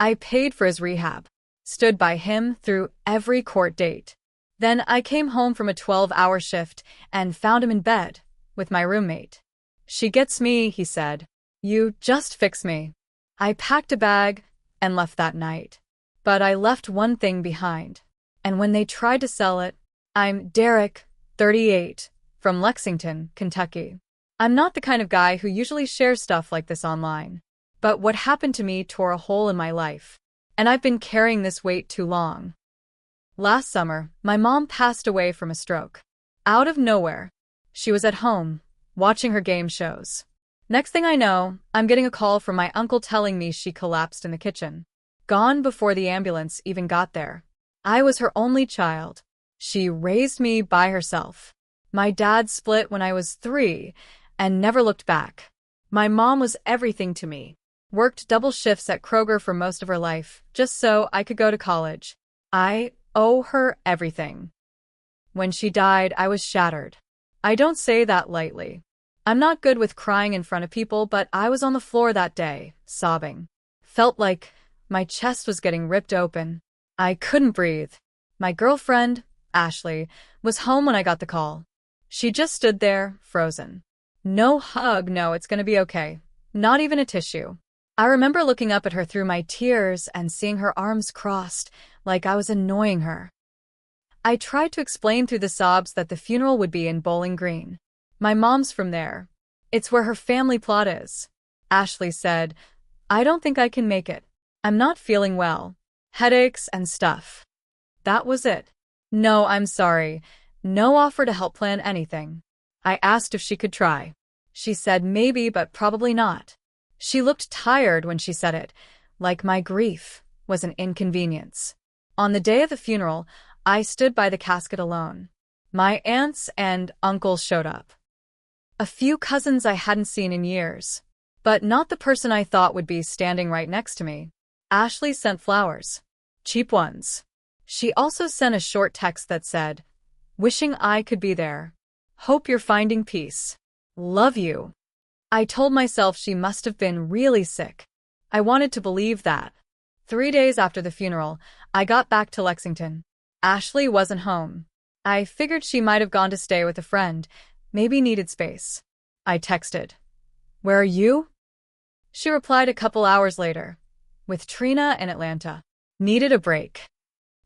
I paid for his rehab, stood by him through every court date. Then I came home from a 12-hour shift and found him in bed with my roommate. "She gets me," he said. "You just fix me." I packed a bag and left that night. But I left one thing behind. And when they tried to sell it, I'm Derek, 38, from Lexington, Kentucky. I'm not the kind of guy who usually shares stuff like this online. But what happened to me tore a hole in my life. And I've been carrying this weight too long. Last summer, my mom passed away from a stroke. Out of nowhere. She was at home, watching her game shows. Next thing I know, I'm getting a call from my uncle telling me she collapsed in the kitchen. Gone before the ambulance even got there. I was her only child. She raised me by herself. My dad split when I was 3 and never looked back. My mom was everything to me. Worked double shifts at Kroger for most of her life, just so I could go to college. I owe her everything. When she died, I was shattered. I don't say that lightly. I'm not good with crying in front of people, but I was on the floor that day, sobbing. Felt like my chest was getting ripped open. I couldn't breathe. My girlfriend, Ashley, was home when I got the call. She just stood there, frozen. No hug, no, it's gonna be okay. Not even a tissue. I remember looking up at her through my tears and seeing her arms crossed, like I was annoying her. I tried to explain through the sobs that the funeral would be in Bowling Green. My mom's from there. It's where her family plot is. Ashley said, "I don't think I can make it. I'm not feeling well. Headaches and stuff." That was it. No, I'm sorry. No offer to help plan anything. I asked if she could try. She said maybe, but probably not. She looked tired when she said it, like my grief was an inconvenience. On the day of the funeral, I stood by the casket alone. My aunts and uncles showed up. A few cousins I hadn't seen in years, but not the person I thought would be standing right next to me. Ashley sent flowers. Cheap ones. She also sent a short text that said, "Wishing I could be there. Hope you're finding peace. Love you." I told myself she must have been really sick. I wanted to believe that. 3 days after the funeral, I got back to Lexington. Ashley wasn't home. I figured she might have gone to stay with a friend, maybe needed space. I texted, "Where are you?" She replied a couple hours later, "With Trina in Atlanta. Needed a break."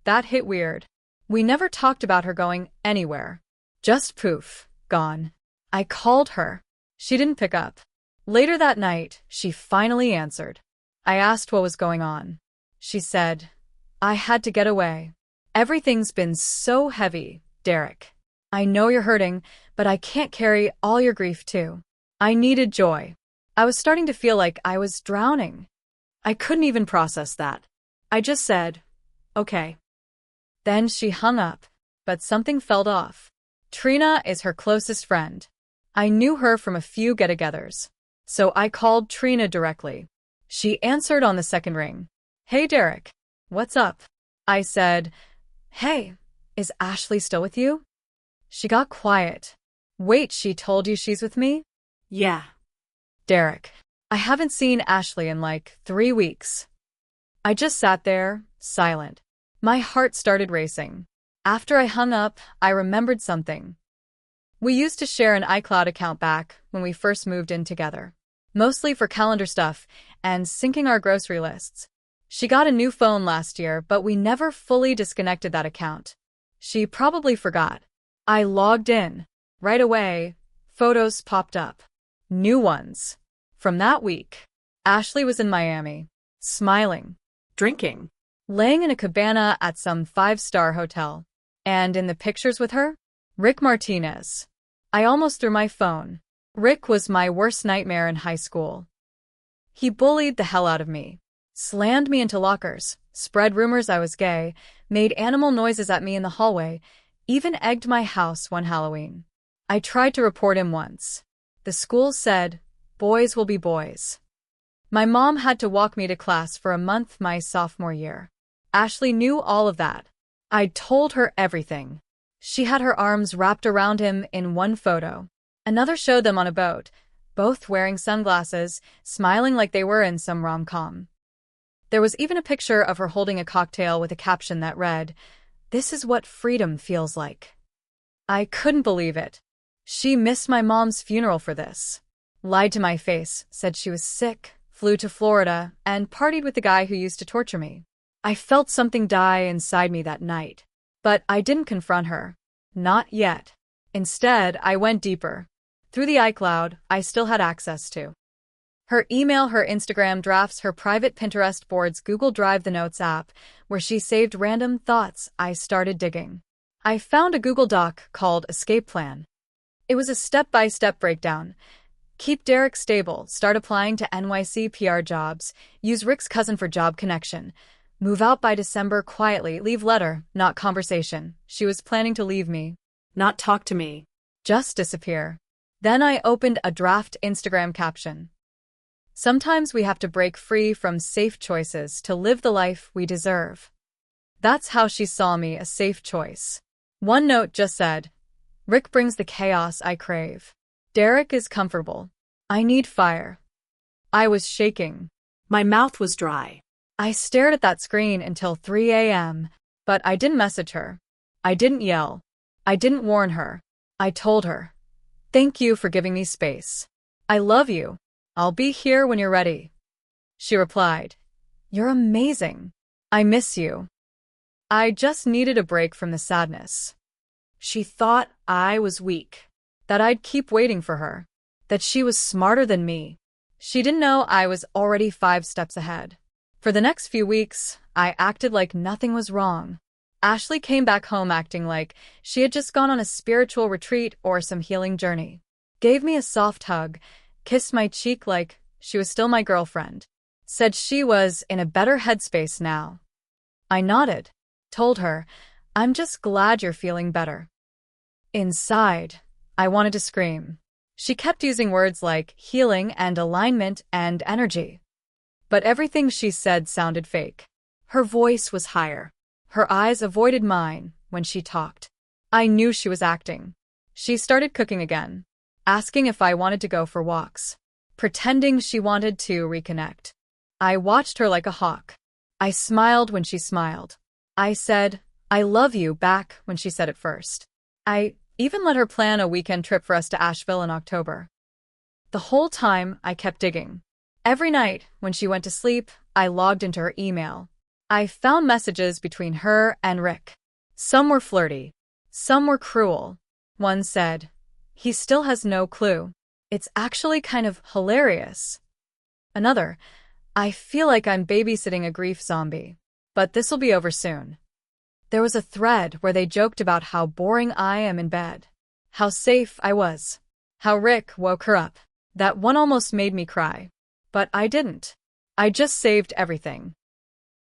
That hit weird. We never talked about her going anywhere. Just poof, gone. I called her. She didn't pick up. Later that night, she finally answered. I asked what was going on. She said, "I had to get away. Everything's been so heavy, Derek. I know you're hurting, but I can't carry all your grief too. I needed joy." I was starting to feel like I was drowning. I couldn't even process that. I just said, "Okay." Then she hung up, but something felt off. Trina is her closest friend. I knew her from a few get-togethers, so I called Trina directly. She answered on the second ring. "Hey Derek, what's up?" I said, "Hey, is Ashley still with you?" She got quiet. "Wait, she told you she's with me?" "Yeah." "Derek, I haven't seen Ashley in like 3 weeks." I just sat there, silent. My heart started racing. After I hung up, I remembered something. We used to share an iCloud account back when we first moved in together, mostly for calendar stuff and syncing our grocery lists. She got a new phone last year, but we never fully disconnected that account. She probably forgot. I logged in. Right away, photos popped up. New ones. From that week. Ashley was in Miami, smiling, drinking, laying in a cabana at some 5-star hotel. And in the pictures with her, Rick Martinez. I almost threw my phone. Rick was my worst nightmare in high school. He bullied the hell out of me, slammed me into lockers, spread rumors I was gay, made animal noises at me in the hallway, even egged my house one Halloween. I tried to report him once. The school said, "Boys will be boys." My mom had to walk me to class for a month my sophomore year. Ashley knew all of that. I'd told her everything. She had her arms wrapped around him in one photo. Another showed them on a boat, both wearing sunglasses, smiling like they were in some rom-com. There was even a picture of her holding a cocktail with a caption that read, "This is what freedom feels like." I couldn't believe it. She missed my mom's funeral for this. Lied to my face, said she was sick, flew to Florida, and partied with the guy who used to torture me. I felt something die inside me that night. But I didn't confront her. Not yet. Instead, I went deeper. Through the iCloud I still had access to. Her email, her Instagram drafts, her private Pinterest boards, Google Drive, the Notes app, where she saved random thoughts. I started digging. I found a Google Doc called Escape Plan. It was a step-by-step breakdown. Keep Derek stable, start applying to NYC PR jobs, use Rick's cousin for job connection, move out by December quietly, leave letter, not conversation. She was planning to leave me. Not talk to me. Just disappear. Then I opened a draft Instagram caption. Sometimes we have to break free from safe choices to live the life we deserve. That's how she saw me, a safe choice. One note just said, Rick brings the chaos I crave. Derek is comfortable. I need fire. I was shaking. My mouth was dry. I stared at that screen until 3 a.m., but I didn't message her. I didn't yell. I didn't warn her. I told her, "Thank you for giving me space. I love you. I'll be here when you're ready." She replied, "You're amazing. I miss you." I just needed a break from the sadness. She thought I was weak. That I'd keep waiting for her. That she was smarter than me. She didn't know I was already 5 steps ahead. For the next few weeks, I acted like nothing was wrong. Ashley came back home acting like she had just gone on a spiritual retreat or some healing journey. Gave me a soft hug, kissed my cheek like she was still my girlfriend. Said she was in a better headspace now. I nodded. Told her, "I'm just glad you're feeling better." Inside, I wanted to scream. She kept using words like healing and alignment and energy. But everything she said sounded fake. Her voice was higher. Her eyes avoided mine when she talked. I knew she was acting. She started cooking again, asking if I wanted to go for walks, pretending she wanted to reconnect. I watched her like a hawk. I smiled when she smiled. I said, "I love you" back when she said it first. I even let her plan a weekend trip for us to Asheville in October. The whole time, I kept digging. Every night, when she went to sleep, I logged into her email. I found messages between her and Rick. Some were flirty. Some were cruel. One said, "He still has no clue. It's actually kind of hilarious." Another, "I feel like I'm babysitting a grief zombie. But this'll be over soon." There was a thread where they joked about how boring I am in bed. How safe I was. How Rick woke her up. That one almost made me cry. But I didn't. I just saved everything.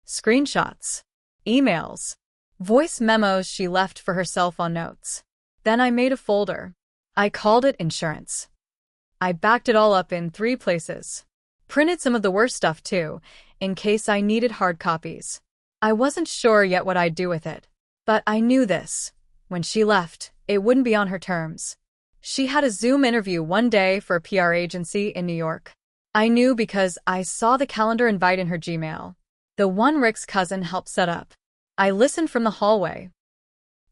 Screenshots. Emails. Voice memos she left for herself on notes. Then I made a folder. I called it insurance. I backed it all up in 3 places. Printed some of the worst stuff too, in case I needed hard copies. I wasn't sure yet what I'd do with it. But I knew this. When she left, it wouldn't be on her terms. She had a Zoom interview one day for a PR agency in New York. I knew because I saw the calendar invite in her Gmail. The one Rick's cousin helped set up. I listened from the hallway.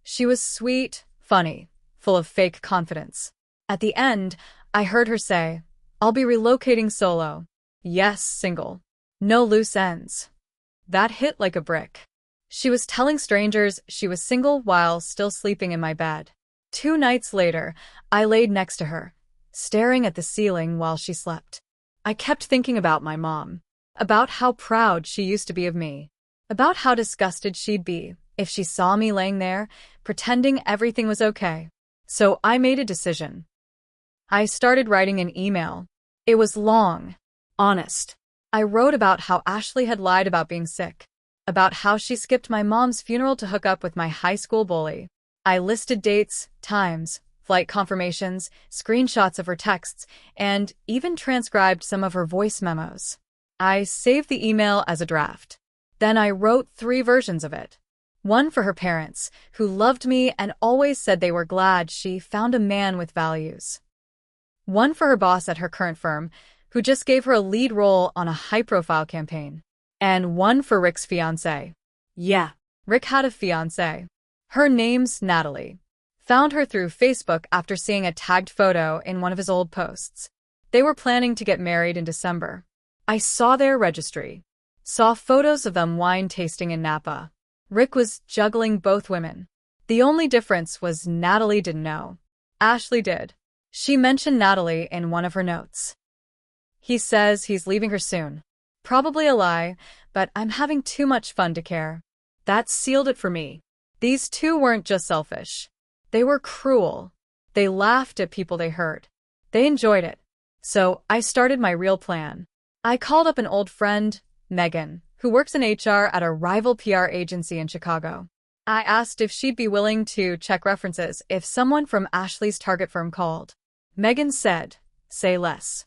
She was sweet, funny, full of fake confidence. At the end, I heard her say, "I'll be relocating solo. Yes, single. No loose ends." That hit like a brick. She was telling strangers she was single while still sleeping in my bed. 2 nights later, I laid next to her, staring at the ceiling while she slept. I kept thinking about my mom, about how proud she used to be of me, about how disgusted she'd be if she saw me laying there, pretending everything was okay. So I made a decision. I started writing an email. It was long, honest. I wrote about how Ashley had lied about being sick, about how she skipped my mom's funeral to hook up with my high school bully. I listed dates, times, flight confirmations, screenshots of her texts, and even transcribed some of her voice memos. I saved the email as a draft. Then I wrote 3 versions of it. One for her parents, who loved me and always said they were glad she found a man with values. One for her boss at her current firm, who just gave her a lead role on a high-profile campaign. And one for Rick's fiancée. Yeah. Rick had a fiancée. Her name's Natalie. Found her through Facebook after seeing a tagged photo in one of his old posts. They were planning to get married in December. I saw their registry. Saw photos of them wine tasting in Napa. Rick was juggling both women. The only difference was Natalie didn't know. Ashley did. She mentioned Natalie in one of her notes. He says he's leaving her soon. Probably a lie, but I'm having too much fun to care. That sealed it for me. These two weren't just selfish. They were cruel. They laughed at people they hurt. They enjoyed it. So I started my real plan. I called up an old friend, Megan, who works in HR at a rival PR agency in Chicago. I asked if she'd be willing to check references if someone from Ashley's target firm called. Megan said, "Say less."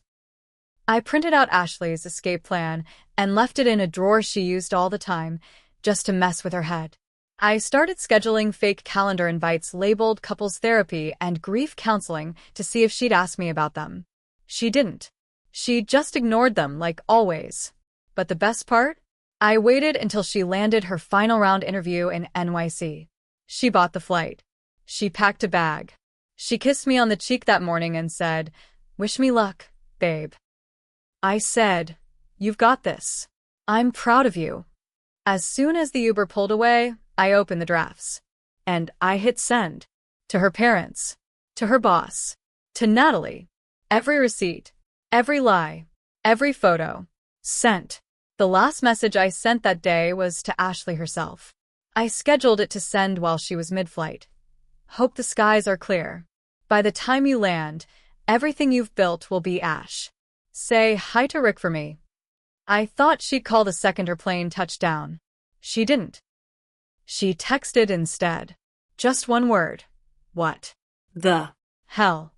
I printed out Ashley's escape plan and left it in a drawer she used all the time, just to mess with her head. I started scheduling fake calendar invites labeled couples therapy and grief counseling to see if she'd ask me about them. She didn't. She just ignored them like always. But the best part? I waited until she landed her final round interview in NYC. She bought the flight. She packed a bag. She kissed me on the cheek that morning and said, "Wish me luck, babe." I said, "You've got this. I'm proud of you." As soon as the Uber pulled away, I opened the drafts. And I hit send. To her parents. To her boss. To Natalie. Every receipt. Every lie. Every photo. Sent. The last message I sent that day was to Ashley herself. I scheduled it to send while she was mid-flight. Hope the skies are clear. By the time you land, everything you've built will be ash. Say hi to Rick for me. I thought she'd call the second her plane touched down. She didn't. She texted instead. Just one word. What The hell?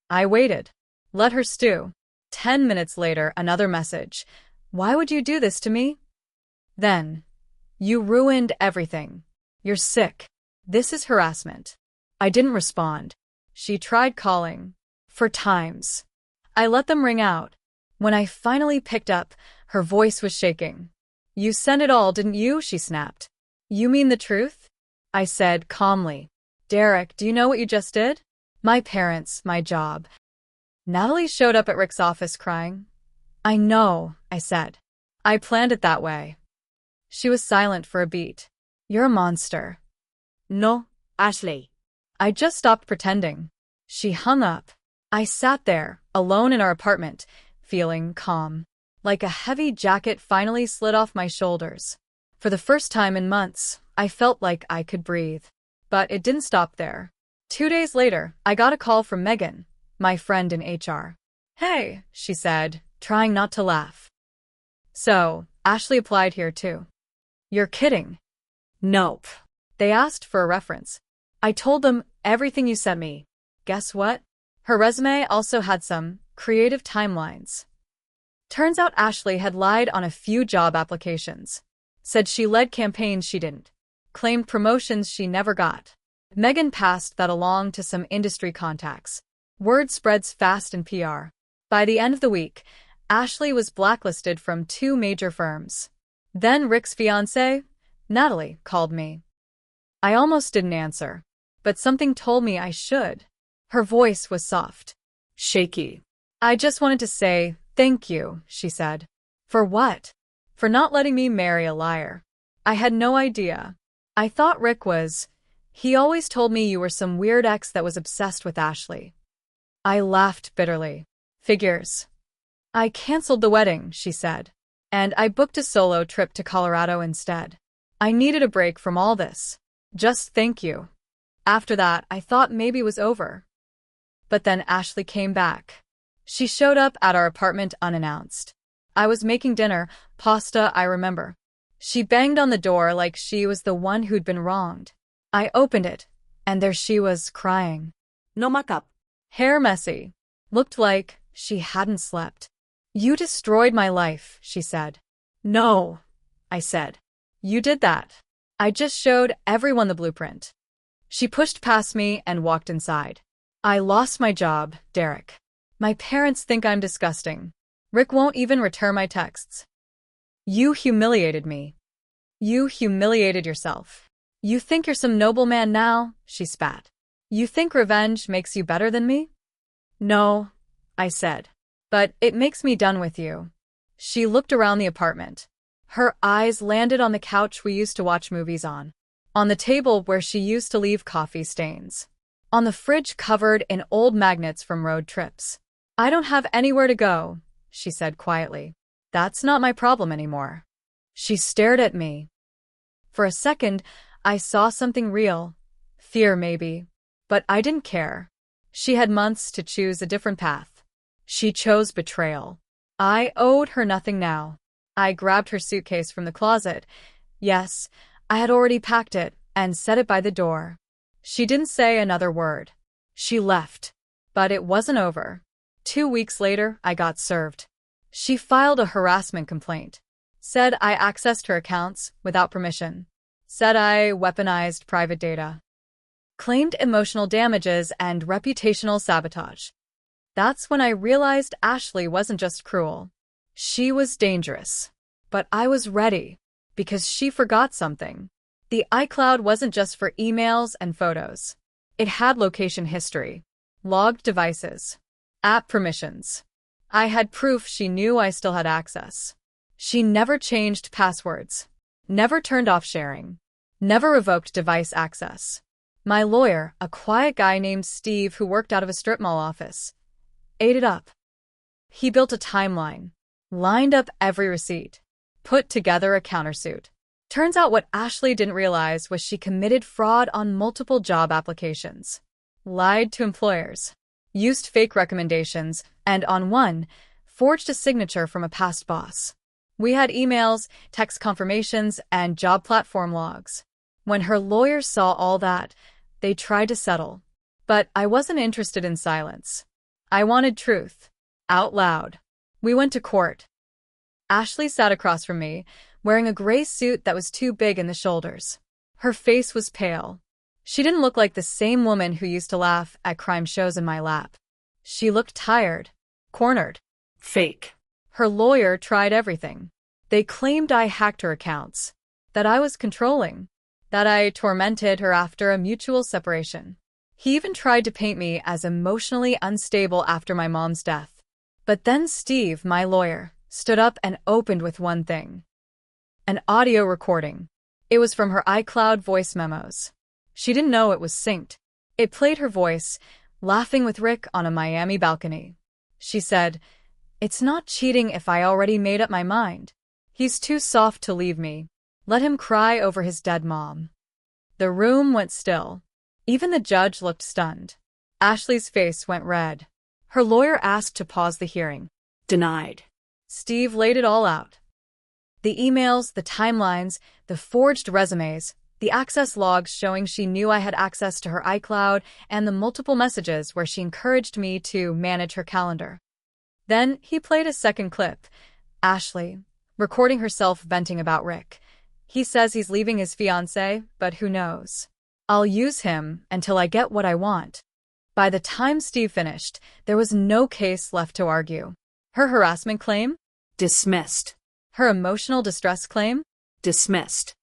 I waited. Let her stew. 10 minutes later, another message. "Why would you do this to me?" Then, "You ruined everything. You're sick. This is harassment." I didn't respond. She tried calling. 4 times. I let them ring out. When I finally picked up, her voice was shaking. "You sent it all, didn't you?" she snapped. "You mean the truth?" I said calmly. "Derek, do you know what you just did?" "My parents, my job." Natalie showed up at Rick's office crying. "I know," I said. "I planned it that way." She was silent for a beat. "You're a monster." No, Ashley. I just stopped pretending. She hung up. I sat there, alone in our apartment, feeling calm. Like a heavy jacket finally slid off my shoulders. For the first time in months, I felt like I could breathe. But it didn't stop there. 2 days later, I got a call from Megan, my friend in HR. "Hey," she said, trying not to laugh. "So, Ashley applied here too." "You're kidding." Nope. They asked for a reference. I told them everything you sent me. Guess what? Her resume also had some creative timelines. Turns out Ashley had lied on a few job applications. Said she led campaigns she didn't. Claimed promotions she never got. Megan passed that along to some industry contacts. Word spreads fast in PR. By the end of the week, Ashley was blacklisted from 2 major firms. Then Rick's fiancée, Natalie, called me. I almost didn't answer, but something told me I should. Her voice was soft. Shaky. "I just wanted to say thank you," she said. "For what?" "For not letting me marry a liar." I had no idea. I thought Rick was. He always told me you were some weird ex that was obsessed with Ashley. I laughed bitterly. "Figures." "I canceled the wedding," she said. "And I booked a solo trip to Colorado instead. I needed a break from all this. Just thank you." After that, I thought maybe it was over. But then Ashley came back. She showed up at our apartment unannounced. I was making dinner, pasta, I remember. She banged on the door like she was the one who'd been wronged. I opened it, and there she was, crying. No makeup. Hair messy. Looked like she hadn't slept. "You destroyed my life," she said. "No," I said. "You did that. I just showed everyone the blueprint." She pushed past me and walked inside. "I lost my job, Derek. My parents think I'm disgusting. Rick won't even return my texts." You humiliated me. You humiliated yourself. You think you're some noble man now, she spat. You think revenge makes you better than me? No, I said. But it makes me done with you. She looked around the apartment. Her eyes landed on the couch we used to watch movies on the table where she used to leave coffee stains, on the fridge covered in old magnets from road trips. I don't have anywhere to go, she said quietly. That's not my problem anymore. She stared at me. For a second, I saw something real. Fear, maybe. But I didn't care. She had months to choose a different path. She chose betrayal. I owed her nothing now. I grabbed her suitcase from the closet. Yes, I had already packed it and set it by the door. She didn't say another word. She left. But it wasn't over. 2 weeks later, I got served. She filed a harassment complaint. Said I accessed her accounts without permission. Said I weaponized private data. Claimed emotional damages and reputational sabotage. That's when I realized Ashley wasn't just cruel. She was dangerous. But I was ready, because she forgot something. The iCloud wasn't just for emails and photos. It had location history, logged devices, app permissions. I had proof she knew I still had access. She never changed passwords, never turned off sharing, never revoked device access. My lawyer, a quiet guy named Steve who worked out of a strip mall office, ate it up. He built a timeline, lined up every receipt, put together a countersuit. Turns out what Ashley didn't realize was she committed fraud on multiple job applications, lied to employers, used fake recommendations, and on one, forged a signature from a past boss. We had emails, text confirmations, and job platform logs. When her lawyers saw all that, they tried to settle. But I wasn't interested in silence. I wanted truth. Out loud. We went to court. Ashley sat across from me, wearing a gray suit that was too big in the shoulders. Her face was pale. She didn't look like the same woman who used to laugh at crime shows in my lap. She looked tired, cornered. Fake. Her lawyer tried everything. They claimed I hacked her accounts, that I was controlling, that I tormented her after a mutual separation. He even tried to paint me as emotionally unstable after my mom's death. But then Steve, my lawyer, stood up and opened with one thing. An audio recording. It was from her iCloud voice memos. She didn't know it was synced. It played her voice, laughing with Rick on a Miami balcony. She said, "It's not cheating if I already made up my mind. He's too soft to leave me. Let him cry over his dead mom." The room went still. Even the judge looked stunned. Ashley's face went red. Her lawyer asked to pause the hearing. Denied. Steve laid it all out. The emails, the timelines, the forged resumes, the access logs showing she knew I had access to her iCloud, and the multiple messages where she encouraged me to manage her calendar. Then he played a second clip. Ashley, recording herself venting about Rick. He says he's leaving his fiancée, but who knows? I'll use him until I get what I want. By the time Steve finished, there was no case left to argue. Her harassment claim? Dismissed. Her emotional distress claim? Dismissed.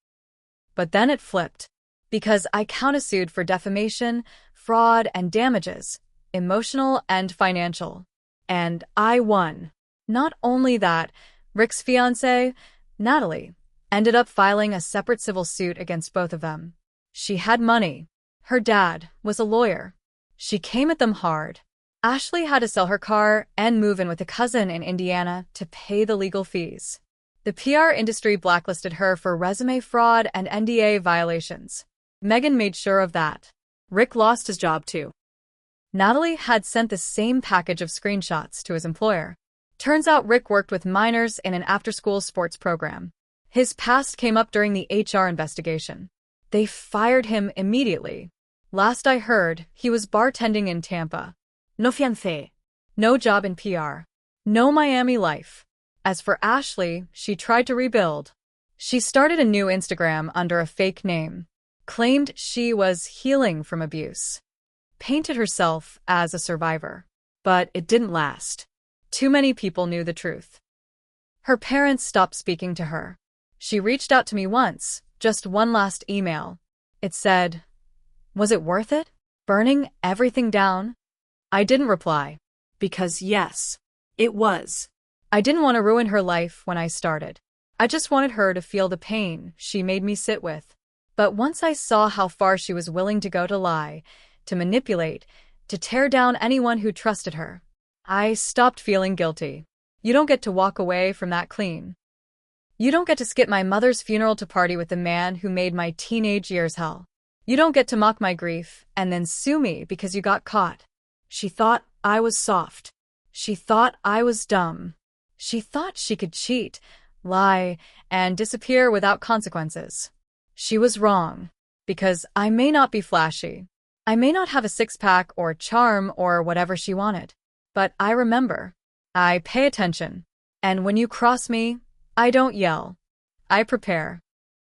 But then it flipped. Because I countersued for defamation, fraud, and damages, emotional and financial. And I won. Not only that, Rick's fiancée, Natalie, ended up filing a separate civil suit against both of them. She had money. Her dad was a lawyer. She came at them hard. Ashley had to sell her car and move in with a cousin in Indiana to pay the legal fees. The PR industry blacklisted her for resume fraud and NDA violations. Megan made sure of that. Rick lost his job too. Natalie had sent the same package of screenshots to his employer. Turns out Rick worked with minors in an after-school sports program. His past came up during the HR investigation. They fired him immediately. Last I heard, he was bartending in Tampa. No fiancé. No job in PR. No Miami life. As for Ashley, she tried to rebuild. She started a new Instagram under a fake name. Claimed she was healing from abuse. Painted herself as a survivor. But it didn't last. Too many people knew the truth. Her parents stopped speaking to her. She reached out to me once, just one last email. It said, "Was it worth it? Burning everything down?" I didn't reply. Because yes, it was. I didn't want to ruin her life when I started. I just wanted her to feel the pain she made me sit with. But once I saw how far she was willing to go to lie, to manipulate, to tear down anyone who trusted her, I stopped feeling guilty. You don't get to walk away from that clean. You don't get to skip my mother's funeral to party with the man who made my teenage years hell. You don't get to mock my grief and then sue me because you got caught. She thought I was soft. She thought I was dumb. She thought she could cheat, lie, and disappear without consequences. She was wrong, because I may not be flashy. I may not have a six-pack or charm or whatever she wanted. But I remember. I pay attention. And when you cross me, I don't yell. I prepare.